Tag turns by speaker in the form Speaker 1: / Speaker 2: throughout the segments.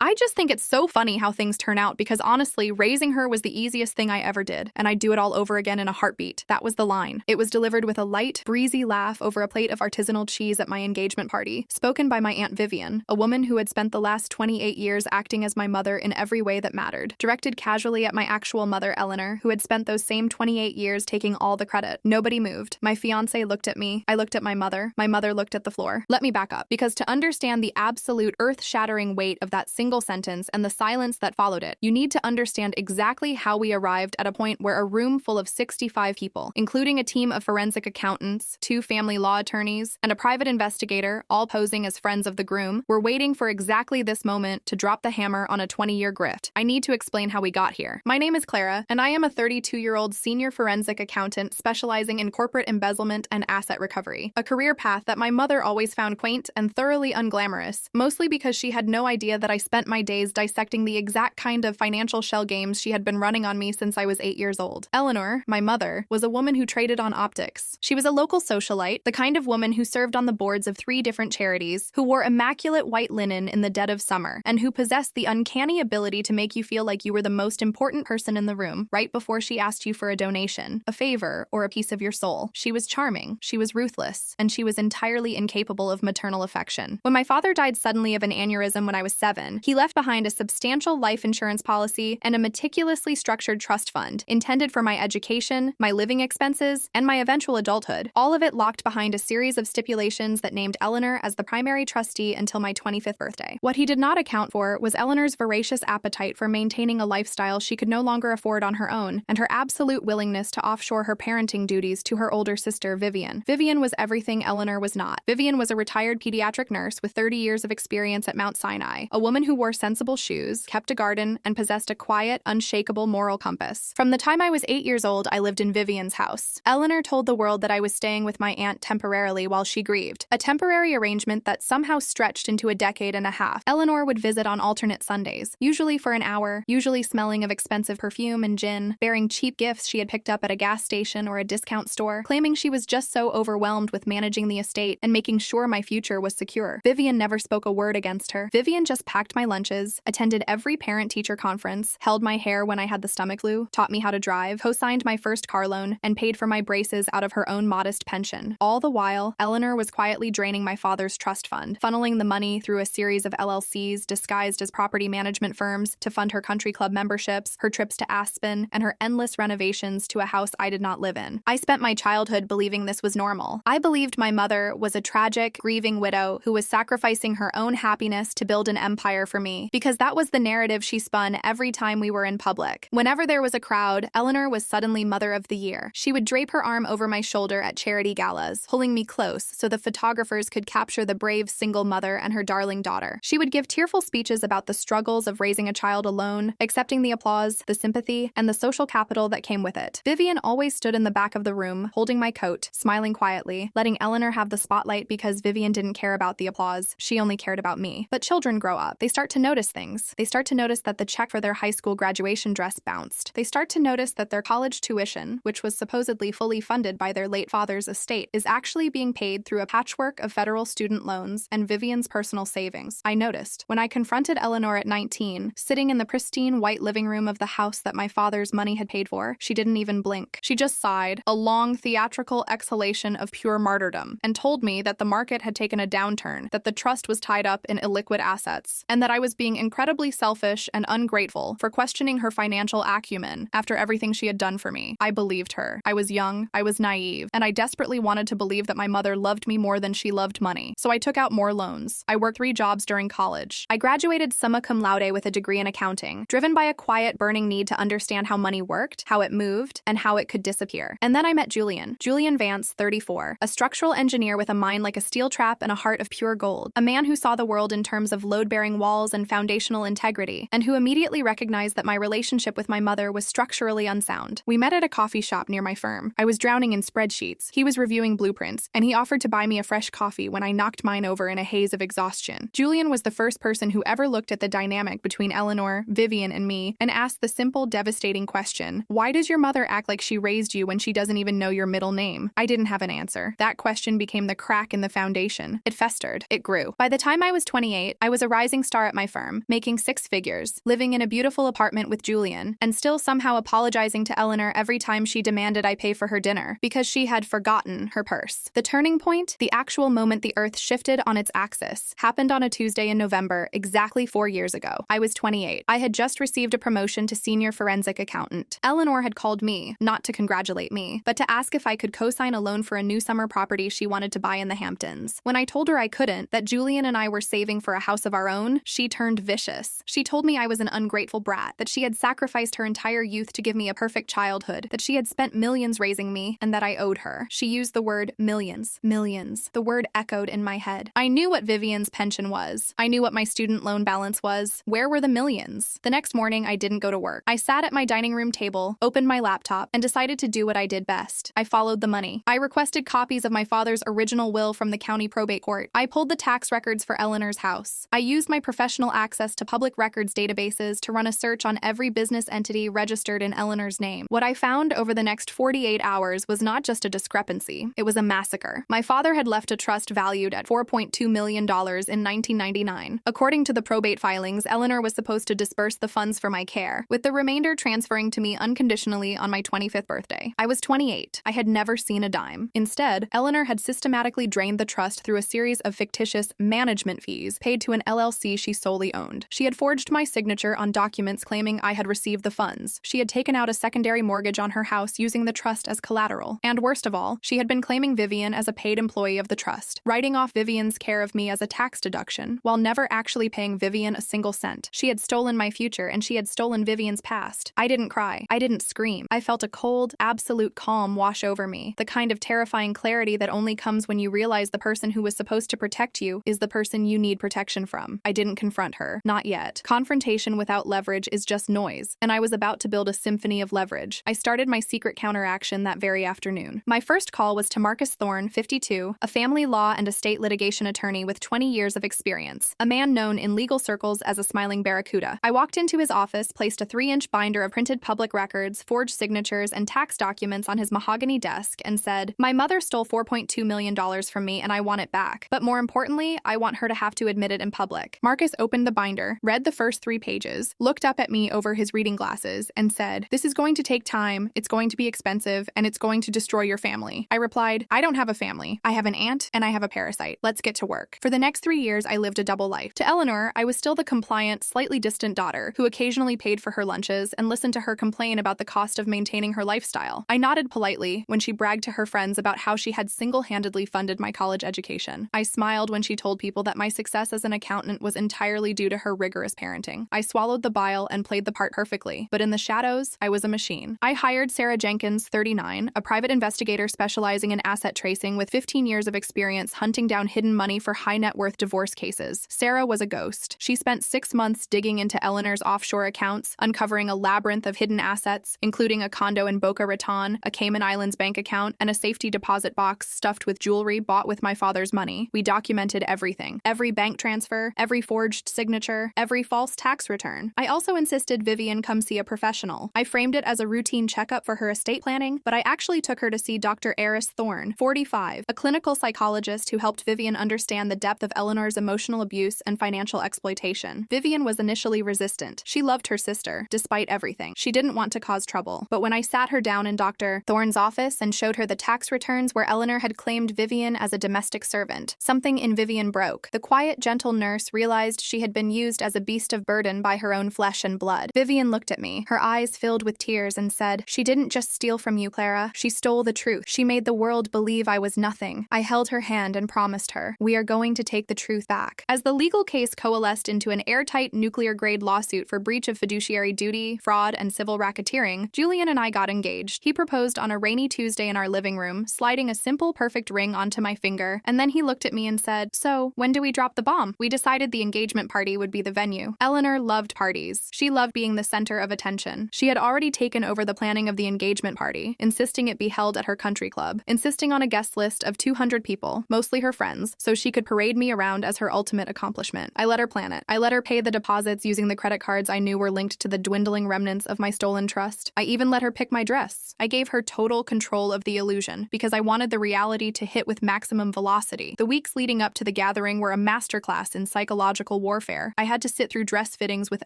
Speaker 1: I just think it's so funny how things turn out because honestly, raising her was the easiest thing I ever did, and I'd do it all over again in a heartbeat. That was the line. It was delivered with a light, breezy laugh over a plate of artisanal cheese at my engagement party, spoken by my Aunt Vivian, a woman who had spent the last 28 years acting as my mother in every way that mattered, directed casually at my actual mother, Eleanor, who had spent those same 28 years taking all the credit. Nobody moved. My fiancé looked at me. I looked at my mother looked at the floor. Let me back up, because to understand the absolute earth-shattering weight of that single sentence and the silence that followed it, you need to understand exactly how we arrived at a point where a room full of 65 people, including a team of forensic accountants, 2 family law attorneys, and a private investigator, all posing as friends of the groom, were waiting for exactly this moment to drop the hammer on a 20-year grift. I need to explain how we got here. My name is Clara, and I am a 32-year-old senior forensic accountant specializing in corporate embezzlement and asset recovery, a career path that my mother always found quaint and thoroughly unglamorous, mostly because she had no idea that I spent my days dissecting the exact kind of financial shell games she had been running on me since I was 8 years old. Eleanor, my mother, was a woman who traded on optics. She was a local socialite, the kind of woman who served on the boards of 3 different charities, who wore immaculate white linen in the dead of summer, and who possessed the uncanny ability to make you feel like you were the most important person in the room right before she asked you for a donation, a favor, or a piece of your soul. She was charming, she was ruthless, and she was entirely incapable of maternal affection. When my father died suddenly of an aneurysm when I was 7, he left behind a substantial life insurance policy and a meticulously structured trust fund intended for my education, my living expenses, and my eventual adulthood, all of it locked behind a series of stipulations that named Eleanor as the primary trustee until my 25th birthday. What he did not account for was Eleanor's voracious appetite for maintaining a lifestyle she could no longer afford on her own, and her absolute willingness to offshore her parenting duties to her older sister, Vivian. Vivian was everything Eleanor was not. Vivian was a retired pediatric nurse with 30 years of experience at Mount Sinai, a woman who wore sensible shoes, kept a garden, and possessed a quiet, unshakable moral compass. From the time I was 8 years old, I lived in Vivian's house. Eleanor told the world that I was staying with my aunt temporarily while she grieved, a temporary arrangement that somehow stretched into a decade and a half. Eleanor would visit on alternate Sundays, usually for an hour, usually smelling of expensive perfume and gin, bearing cheap gifts she had picked up at a gas station or a discount store, claiming she was just so overwhelmed with managing the estate and making sure my future was secure. Vivian never spoke a word against her. Vivian just packed my lunches, attended every parent-teacher conference, held my hair when I had the stomach flu, taught me how to drive, co-signed my first car loan, and paid for my braces out of her own modest pension. All the while, Eleanor was quietly draining my father's trust fund, funneling the money through a series of LLCs disguised as property management firms to fund her country club memberships, her trips to Aspen, and her endless renovations to a house I did not live in. I spent my childhood believing this was normal. I believed my mother was a tragic, grieving widow who was sacrificing her own happiness to build an empire for me, because that was the narrative she spun every time we were in public. Whenever there was a crowd, Eleanor was suddenly Mother of the Year. She would drape her arm over my shoulder at charity galas, pulling me close so the photographers could capture the brave single mother and her darling daughter. She would give tearful speeches about the struggles of raising a child alone, accepting the applause, the sympathy, and the social capital that came with it. Vivian always stood in the back of the room, holding my coat, smiling quietly, letting Eleanor have the spotlight because Vivian didn't care about the applause. She only cared about me. But children grow up. They start to notice things. They start to notice that the check for their high school graduation dress bounced. They start to notice that their college tuition, which was supposedly fully funded by their late father's estate, is actually being paid through a patchwork of federal student loans and Vivian's personal savings. I noticed. When I confronted Eleanor at 19, sitting in the pristine white living room of the house that my father's money had paid for, she didn't even blink. She just sighed, a long theatrical exhalation of pure martyrdom, and told me that the market had taken a downturn, that the trust was tied up in illiquid assets, and that I was being incredibly selfish and ungrateful for questioning her financial acumen after everything she had done for me. I believed her. I was young, I was naive, and I desperately wanted to believe that my mother loved me more than she loved money. So I took out more loans. I worked 3 jobs during college. I graduated summa cum laude with a degree in accounting, driven by a quiet, burning need to understand how money worked, how it moved, and how it could disappear. And then I met Julian Vance, 34, a structural engineer with a mind like a steel trap and a heart of pure gold, a man who saw the world in terms of load-bearing walls and foundational integrity, and who immediately recognized that my relationship with my mother was structurally unsound. We met at a coffee shop near my firm. I was drowning in spreadsheets. He was reviewing blueprints, and he offered to buy me a fresh coffee when I knocked mine over in a haze of exhaustion. Julian was the first person who ever looked at the dynamic between Eleanor, Vivian, and me and asked the simple, devastating question, why does your mother act like she raised you when she doesn't even know your middle name? I didn't have an answer. That question became the crack in the foundation. It festered. It grew. By the time I was 28, I was a rising star at my firm, making 6 figures, living in a beautiful apartment with Julian, and still somehow apologizing to Eleanor every time she demanded I pay for her dinner because she had forgotten her purse. The turning point, the actual moment the earth shifted on its axis, happened on a Tuesday in November, exactly 4 years ago. I was 28. I had just received a promotion to senior forensic accountant. Eleanor had called me, not to congratulate me, but to ask if I could co-sign a loan for a new summer property she wanted to buy in the Hamptons. When I told her I couldn't, that Julian and I were saving for a house of our own, she turned vicious. She told me I was an ungrateful brat, that she had sacrificed her entire youth to give me a perfect childhood, that she had spent millions raising me, and that I owed her. She used the word millions. Millions. The word echoed in my head. I knew what Vivian's pension was. I knew what my student loan balance was. Where were the millions? The next morning, I didn't go to work. I sat at my dining room table, opened my laptop, and decided to do what I did best. I followed the money. I requested copies of my father's original will from the county probate court. I pulled the tax records for Eleanor's house. I used my professional access to public records databases to run a search on every business entity registered in Eleanor's name. What I found over the next 48 hours was not just a discrepancy, it was a massacre. My father had left a trust valued at $4.2 million in 1999. According to the probate filings, Eleanor was supposed to disburse the funds for my care, with the remainder transferring to me unconditionally on my 25th birthday. I was 28. I had never seen a dime. Instead, Eleanor had systematically drained the trust through a series of fictitious management fees paid to an LLC she solely owned. She had forged my signature on documents claiming I had received the funds. She had taken out a secondary mortgage on her house using the trust as collateral. And worst of all, she had been claiming Vivian as a paid employee of the trust, writing off Vivian's care of me as a tax deduction, while never actually paying Vivian a single cent. She had stolen my future, and she had stolen Vivian's past. I didn't cry. I didn't scream. I felt a cold, absolute calm wash over me, the kind of terrifying clarity that only comes when you realize the person who was supposed to protect you is the person you need protection from. I didn't confront her. Not yet. Confrontation without leverage is just noise, and I was about to build a symphony of leverage. I started my secret counteraction that very afternoon. My first call was to Marcus Thorne, 52, a family law and estate litigation attorney with 20 years of experience, a man known in legal circles as a smiling barracuda. I walked into his office, placed a 3-inch binder of printed public records, forged signatures, and tax documents on his mahogany desk, and said, "My mother stole $4.2 million from me, and I want it back. But more importantly, I want her to have to admit it in public." Marcus opened the binder, read the first 3 pages, looked up at me over his reading glasses, and said, "This is going to take time, it's going to be expensive, and it's going to destroy your family." I replied, "I don't have a family. I have an aunt, and I have a parasite. Let's get to work." For the next 3 years, I lived a double life. To Eleanor, I was still the compliant, slightly distant daughter who occasionally paid for her lunches and listened to her complain about the cost of maintaining her lifestyle. I nodded politely when she bragged to her friends about how she had single-handedly funded my college education. I smiled when she told people that my success as an accountant was entirely due to her rigorous parenting. I swallowed the bile and played the part perfectly, but in the shadows, I was a machine. I hired Sarah Jenkins, 39, a private investigator specializing in asset tracing with 15 years of experience hunting down hidden money for high-net-worth divorce cases. Sarah was a ghost. She spent 6 months digging into Eleanor's offshore accounts, uncovering a labyrinth of hidden assets, including a condo in Boca Raton, a Cayman Islands bank account, and a safety deposit box stuffed with jewelry bought with my father's money. We documented everything. Every bank transfer, every forged signature, every false tax return. I also insisted Vivian come see a professional. I framed it as a routine checkup for her estate planning, but I actually took her to see Dr. Eris Thorne, 45, a clinical psychologist who helped Vivian understand the depth of Eleanor's emotional abuse and financial exploitation. Vivian was initially resistant. She loved her sister, despite everything. She didn't want to cause trouble. But when I sat her down in Dr. Thorne's office and showed her the tax returns where Eleanor had claimed Vivian as a domestic servant, something in Vivian broke. The quiet, gentle nurse realized she had been used as a beast of burden by her own flesh and blood. Vivian looked at me, her eyes filled with tears, and said, "She didn't just steal from you, Clara. She stole the truth. She made the world believe I was nothing." I held her hand and promised her, "We are going to take the truth back." As the legal case coalesced into an airtight nuclear-grade lawsuit for breach of fiduciary duty, fraud, and civil racketeering, Julian and I got engaged. He proposed on a rainy Tuesday in our living room, sliding a simple, perfect ring onto my finger, and then he looked at me and said, "So, when do we drop the bomb?" We decided the engagement party would be the venue. Eleanor loved parties. She loved being the center of attention. She had already taken over the planning of the engagement party, insisting it be held at her country club, insisting on a guest list of 200 people, mostly her friends, so she could parade me around as her ultimate accomplishment. I let her plan it. I let her pay the deposits using the credit cards I knew were linked to the dwindling remnants of my stolen trust. I even let her pick my dress. I gave her total control of the illusion, because I wanted the reality to hit with maximum velocity. The weeks leading up to the gathering were a masterclass in psychological psychological warfare. I had to sit through dress fittings with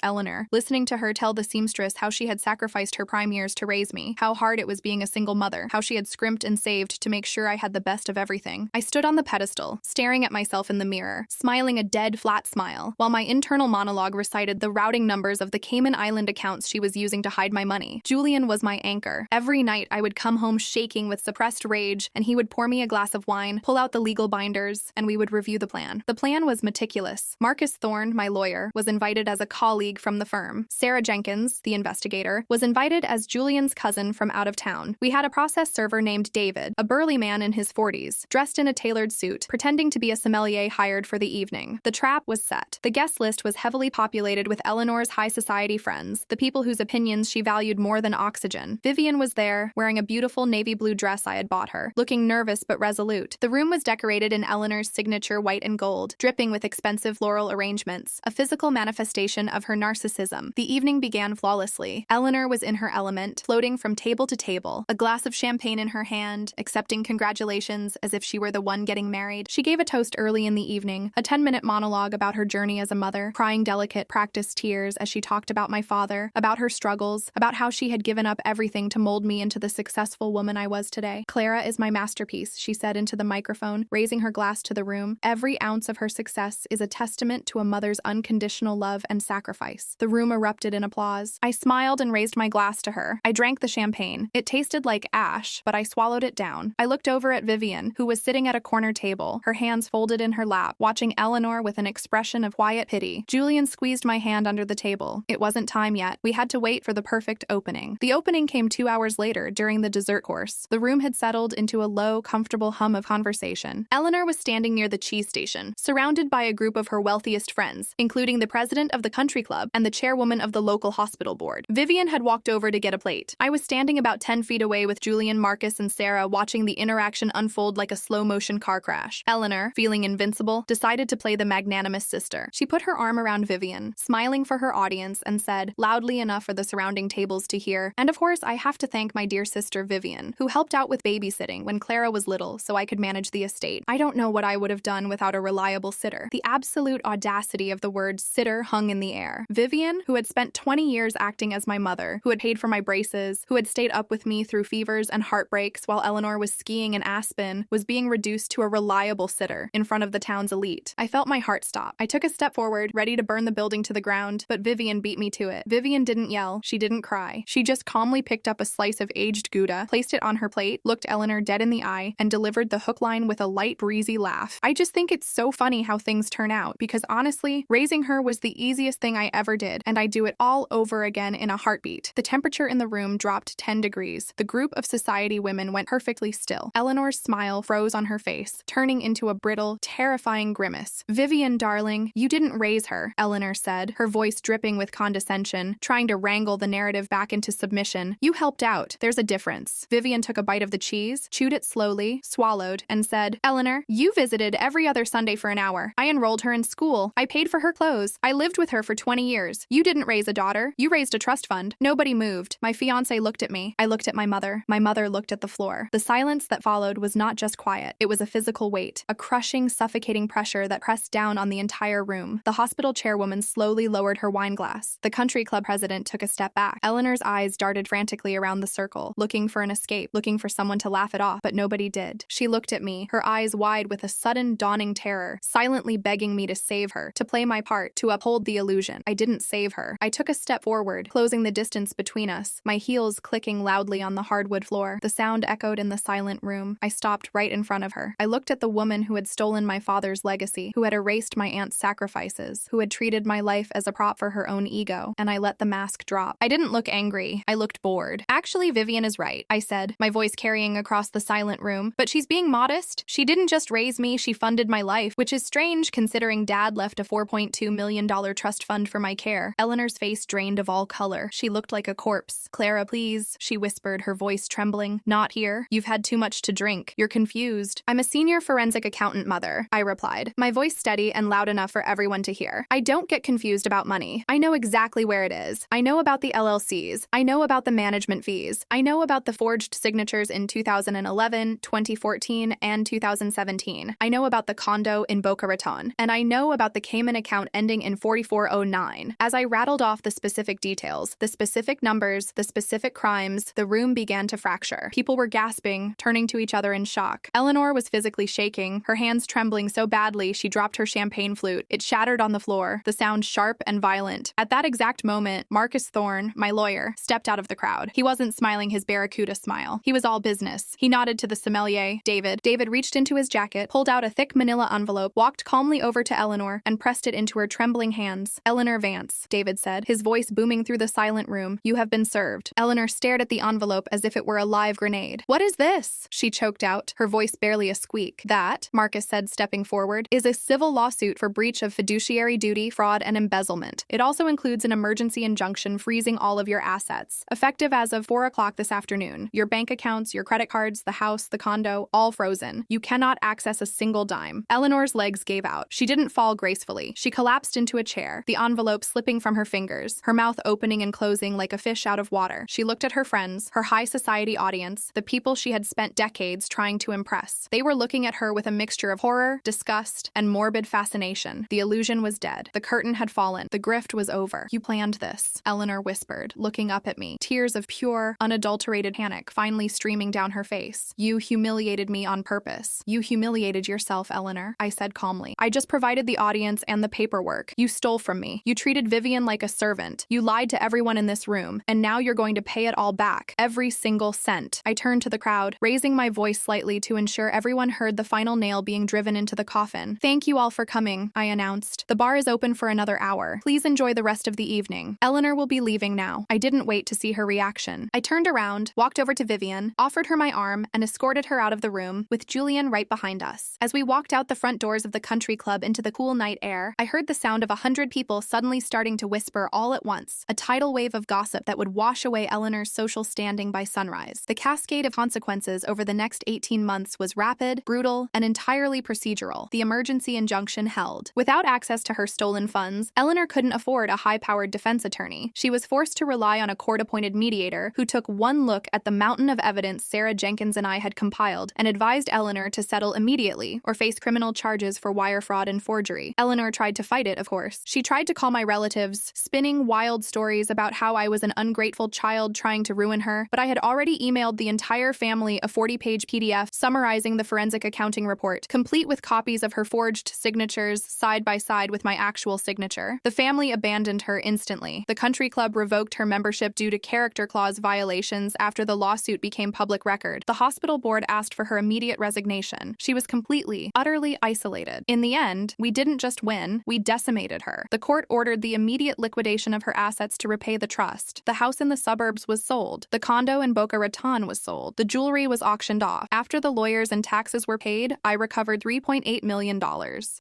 Speaker 1: Eleanor, listening to her tell the seamstress how she had sacrificed her prime years to raise me, how hard it was being a single mother, how she had scrimped and saved to make sure I had the best of everything. I stood on the pedestal, staring at myself in the mirror, smiling a dead, flat smile, while my internal monologue recited the routing numbers of the Cayman Island accounts she was using to hide my money. Julian was my anchor. Every night I would come home shaking with suppressed rage, and he would pour me a glass of wine, pull out the legal binders, and we would review the plan. The plan was meticulous. Marcus Thorne, my lawyer, was invited as a colleague from the firm. Sarah Jenkins, the investigator, was invited as Julian's cousin from out of town. We had a process server named David, a burly man in his 40s, dressed in a tailored suit, pretending to be a sommelier hired for the evening. The trap was set. The guest list was heavily populated with Eleanor's high society friends, the people whose opinions she valued more than oxygen. Vivian was there, wearing a beautiful navy blue dress I had bought her, looking nervous but resolute. The room was decorated in Eleanor's signature white and gold, dripping with expensive floral arrangements, a physical manifestation of her narcissism. The evening began flawlessly. Eleanor was in her element, floating from table to table, a glass of champagne in her hand, accepting congratulations as if she were the one getting married. She gave a toast early in the evening, a 10-minute monologue about her journey as a mother, crying delicate, practiced tears as she talked about my father, about her struggles, about how she had given up everything to mold me into the successful woman I was today. Clara is my masterpiece, she said into the microphone, raising her glass to the room. Every ounce of her success is a testament to a mother's unconditional love and sacrifice. The room erupted in applause. I smiled and raised my glass to her. I drank the champagne. It tasted like ash, but I swallowed it down. I looked over at Vivian, who was sitting at a corner table, her hands folded in her lap, watching Eleanor with an expression of quiet pity. Julian squeezed my hand under the table. It wasn't time yet. We had to wait for the perfect opening. The opening came 2 hours later, during the dessert course. The room had settled into a low, comfortable hum of conversation. Eleanor was standing near the cheese station, surrounded by a group of her wealthiest friends, including the president of the country club and the chairwoman of the local hospital board. Vivian had walked over to get a plate. I was standing about 10 feet away with Julian, Marcus, and Sarah, watching the interaction unfold like a slow-motion car crash. Eleanor, feeling invincible, decided to play the magnanimous sister. She put her arm around Vivian, smiling for her audience, and said, loudly enough for the surrounding tables to hear, "And of course, I have to thank my dear sister Vivian, who helped out with babysitting when Clara was little so I could manage the estate. I don't know what I would have done without a reliable sitter." The absolute audacity of the word sitter hung in the air. Vivian, who had spent 20 years acting as my mother, who had paid for my braces, who had stayed up with me through fevers and heartbreaks while Eleanor was skiing in Aspen, was being reduced to a reliable sitter in front of the town's elite. I felt my heart stop. I took a step forward, ready to burn the building to the ground, but Vivian beat me to it. Vivian didn't yell. She didn't cry. She just calmly picked up a slice of aged Gouda, placed it on her plate, looked Eleanor dead in the eye, and delivered the hook line with a light, breezy laugh. I just think it's so funny how things turn out, because honestly, raising her was the easiest thing I ever did, and I'd do it all over again in a heartbeat. The temperature in the room dropped 10 degrees. The group of society women went perfectly still. Eleanor's smile froze on her face, turning into a brittle, terrifying grimace. "Vivian, darling, you didn't raise her," Eleanor said, her voice dripping with condescension, trying to wrangle the narrative back into submission. "You helped out. There's a difference." Vivian took a bite of the cheese, chewed it slowly, swallowed, and said, "Eleanor, you visited every other Sunday for an hour. I enrolled her in school. I paid for her clothes. I lived with her for 20 years. You didn't raise a daughter. You raised a trust fund." Nobody moved. My fiancé looked at me. I looked at my mother. My mother looked at the floor. The silence that followed was not just quiet. It was a physical weight, a crushing, suffocating pressure that pressed down on the entire room. The hospital chairwoman slowly lowered her wine glass. The country club president took a step back. Eleanor's eyes darted frantically around the circle, looking for an escape, looking for someone to laugh it off, but nobody did. She looked at me, her eyes wide with a sudden dawning terror, silently begging me to save her, to play my part, to uphold the illusion. I didn't save her. I took a step forward, closing the distance between us, my heels clicking loudly on the hardwood floor. The sound echoed in the silent room. I stopped right in front of her. I looked at the woman who had stolen my father's legacy, who had erased my aunt's sacrifices, who had treated my life as a prop for her own ego, and I let the mask drop. I didn't look angry. I looked bored. "Actually, Vivian is right," I said, my voice carrying across the silent room. "But she's being modest. She didn't just raise me, she funded my life, which is strange considering Dad left a $4.2 million trust fund for my care." Eleanor's face drained of all color. She looked like a corpse. "Clara, please," she whispered, her voice trembling. "Not here. You've had too much to drink. You're confused." "I'm a senior forensic accountant, Mother," I replied, my voice steady and loud enough for everyone to hear. "I don't get confused about money. I know exactly where it is. I know about the LLCs. I know about the management fees. I know about the forged signatures in 2011, 2014, and 2017. I know about the condo in Boca Raton. And I know about the Cayman account ending in 4409. As I rattled off the specific details, the specific numbers, the specific crimes, the room began to fracture. People were gasping, turning to each other in shock. Eleanor was physically shaking, her hands trembling so badly she dropped her champagne flute. It shattered on the floor, the sound sharp and violent. At that exact moment, Marcus Thorne, my lawyer, stepped out of the crowd. He wasn't smiling his barracuda smile. He was all business. He nodded to the sommelier, David. David reached into his jacket, pulled out a thick manila envelope, walked calmly over to Eleanor, and pressed it into her trembling hands. Eleanor Vance, David said, his voice booming through the silent room. You have been served. Eleanor stared at the envelope as if it were a live grenade. What is this? She choked out, her voice barely a squeak. That, Marcus said, stepping forward, is a civil lawsuit for breach of fiduciary duty, fraud, and embezzlement. It also includes an emergency injunction freezing all of your assets, effective as of 4 o'clock this afternoon. Your bank accounts, your credit cards, the house, the condo, all frozen. You cannot access a single dime. Eleanor's legs gave out. She didn't fall gracefully. She collapsed into a chair, the envelope slipping from her fingers, her mouth opening and closing like a fish out of water. She looked at her friends, her high society audience, the people she had spent decades trying to impress. They were looking at her with a mixture of horror, disgust, and morbid fascination. The illusion was dead. The curtain had fallen. The grift was over. You planned this, Eleanor whispered, looking up at me, tears of pure, unadulterated panic finally streaming down her face. You humiliated me on purpose. You humiliated yourself, Eleanor, I said calmly. I just provided the audience and the paperwork. You stole from me. You treated Vivian like a servant. You lied to everyone in this room, and now you're going to pay it all back. Every single cent. I turned to the crowd, raising my voice slightly to ensure everyone heard the final nail being driven into the coffin. Thank you all for coming, I announced. The bar is open for another hour. Please enjoy the rest of the evening. Eleanor will be leaving now. I didn't wait to see her reaction. I turned around, walked over to Vivian, offered her my arm, and escorted her out of the room, with Julian right behind us. As we walked out the front doors of the country club into the cool night air, I heard the sound of 100 people suddenly starting to whisper all at once, a tidal wave of gossip that would wash away Eleanor's social standing by sunrise. The cascade of consequences over the next 18 months was rapid, brutal, and entirely procedural. The emergency injunction held. Without access to her stolen funds, Eleanor couldn't afford a high-powered defense attorney. She was forced to rely on a court-appointed mediator who took one look at the mountain of evidence Sarah Jenkins and I had compiled and advised Eleanor to settle immediately or face criminal charges for wire fraud and forgery. Eleanor tried to fight it, of course. She tried to call my relatives, spinning wild stories about how I was an ungrateful child trying to ruin her, but I had already emailed the entire family a 40-page PDF summarizing the forensic accounting report, complete with copies of her forged signatures side by side with my actual signature. The family abandoned her instantly. The country club revoked her membership due to character clause violations after the lawsuit became public record. The hospital board asked for her immediate resignation. She was completely, utterly isolated. In the end, we didn't just win, we decimated her. The court ordered the immediate liquidation of her assets to repay the trust. The house in the suburbs was sold. The condo in Boca Raton was sold. The jewelry was auctioned off. After the lawyers and taxes were paid, I recovered $3.8 million.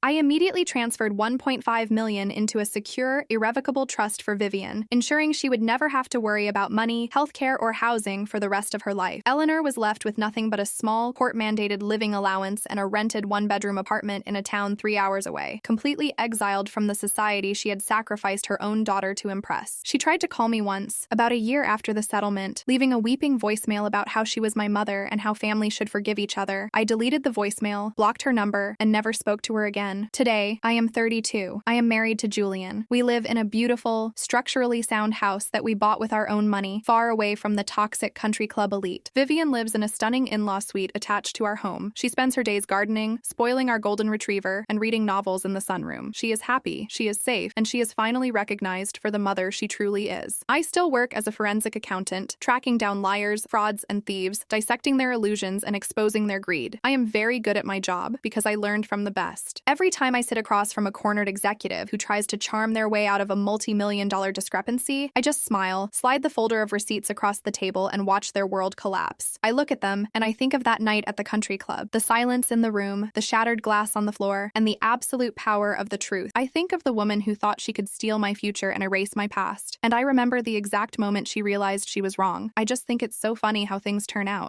Speaker 1: I immediately transferred $1.5 million into a secure, irrevocable trust for Vivian, ensuring she would never have to worry about money, healthcare, or housing for the rest of her life. Eleanor was left with nothing but a small, court-mandated living allowance and a rented one-bedroom apartment in a town 3 hours away, completely exiled from the society she had sacrificed her own daughter to impress. She tried to call me once, about a year after the settlement, leaving a weeping voicemail about how she was my mother and how families should forgive each other. I deleted the voicemail, blocked her number, and never spoke to her again. Today, I am 32. I am married to Julian. We live in a beautiful, structurally sound house that we bought with our own money, far away from the toxic country club elite. Vivian lives in a stunning in-law suite attached to our home. She spends her days gardening, spoiling our golden retriever, and reading novels in the sunroom. She is happy, she is safe, and she is finally recognized for the mother she truly is. I still work as a forensic accountant, tracking down liars, frauds, and thieves, dissecting their illusions and exposing their greed. I am very good at my job because I learned from the best. Every time I sit across from a cornered executive who tries to charm their way out of a multi-million-dollar discrepancy, I just smile, slide the folder of receipts across the table, and watch their world collapse. I look at them, and I think of that night at the country club, the silence in the room, the shattered glass on the floor, and the absolute power of the truth. I think of the woman who thought she could steal my future and erase my past, and I remember the exact moment she realized she was wrong. I just think it's so funny how things turn out.